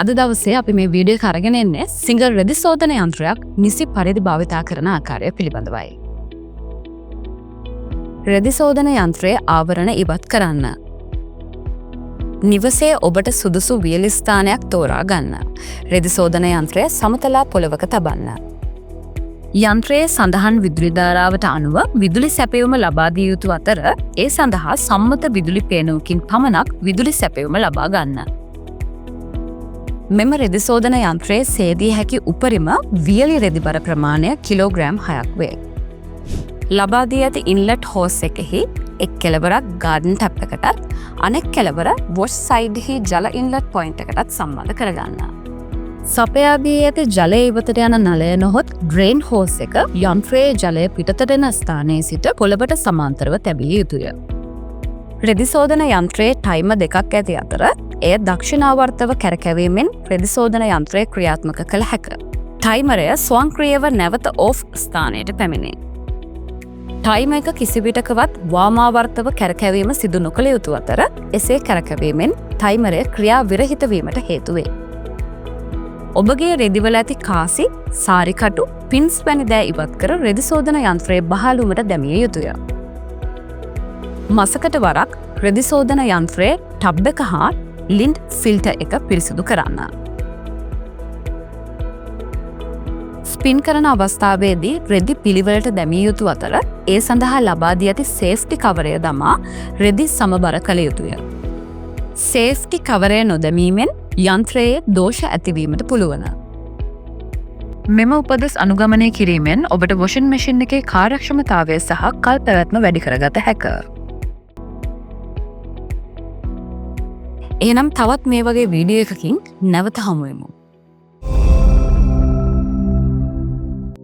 අද දවසේ අපි මේ වීඩියෝ එක අරගෙන එන්නේ සිංගල් රෙදි සෝදන යන්ත්‍රයක් නිසි පරිදි භාවිතා කරන ආකාරය පිළිබඳවයි. රෙදි සෝදන යන්ත්‍රයේ ආවරණ ඉවත් කරන්න. නිවසේ ඔබට සුදුසු වියලි ස්ථානයක් තෝරා ගන්න. රෙදි සෝදන යන්ත්‍රය සමතලා පොළවක තබන්න. යන්ත්‍රයේ සඳහන් විදුලි ධාරාවට අනුව විදුලි සැපයුම ලබා දිය යුතු අතර ඒ සඳහා සම්මත විදුලි පේනුවකින් පමණක් විදුලි සැපයුම ලබා ගන්න. මෙම රෙදි සෝදන යන්ත්‍රයේ සේදිය හැකි උපරිම වියලි රෙදි බර ප්‍රමාණය කිලෝග්‍රෑම් 6ක් වේ. ලබා දී ඇති ඉන්ලට් හෝස් එකෙහි එක් කෙළවරක් ගාඩන් ටැප් එකටත් අනෙක් කෙළවර වොෂ් සයිඩ්හි ජල ඉන්ලට් පොයින්ට් එකටත් සම්බන්ධ කරගන්න. සපයා දී ඇති ජලය ඉවතට යන නලය නොහොත් ඩ්‍රේන් හෝස් එක යන්ත්‍රයේ ජලය පිටතට එන ස්ථානයේ සිට පොළවට සමාන්තරව තැබිය යුතුය. රෙදි සෝදන යන්ත්‍රයේ ටයිමර් දෙකක් ඇති අතර එය දක්ෂිණාවර්තව කැරකැවීමෙන් රෙදි සෝදන යන්ත්‍රය ක්‍රියාත්මක කළ හැක. ටයිමරය ස්වංක්‍රීයව නැවත ඕෆ් ස්ථානයට පැමිණේ. ටයිමර් එක කිසිවිටකවත් වාමාවර්තව කැරකැවීම සිදු නොකළ යුතු අතර එසේ කැරකැවීමෙන් ටයිමරය ක්‍රියා විරහිත වීමට හේතු වේ. ඔබගේ රෙදිවල ඇති කාසි, සාරිකටු, පින්ස් වැනි දෑ ඉවත් කර රෙදි සෝදන යන්ත්‍රයේ බහලුමට දැමිය යුතුය. මසකට වරක් රෙදි සෝදන යන්ත්‍රයේ ටබ් එක හා ලින්ඩ් ෆිල්ටර් එක පිරිසිදු කරන්න. ස්පින් කරන අවස්ථාවේදී රෙදි පිළිවෙලට දැමිය යුතු අතර ඒ සඳහා ලබා දී ඇති සේෆ්ටි කවරය දමා රෙදි සමබර කළ යුතුය. සේෆ්ටි කවරය නොදැමීමෙන් යන්ත්‍රයේ දෝෂ ඇතිවීමට පුළුවන. මෙම උපදෙස් අනුගමනය කිරීමෙන් ඔබට වොෂින් මැෂින් එකේ කාර්යක්ෂමතාවය සහ කල් පැවැත්ම වැඩි කරගත හැක. එහෙනම් තවත් මේ වගේ වීඩියෝ එකකින් නැවත හමු වෙමු.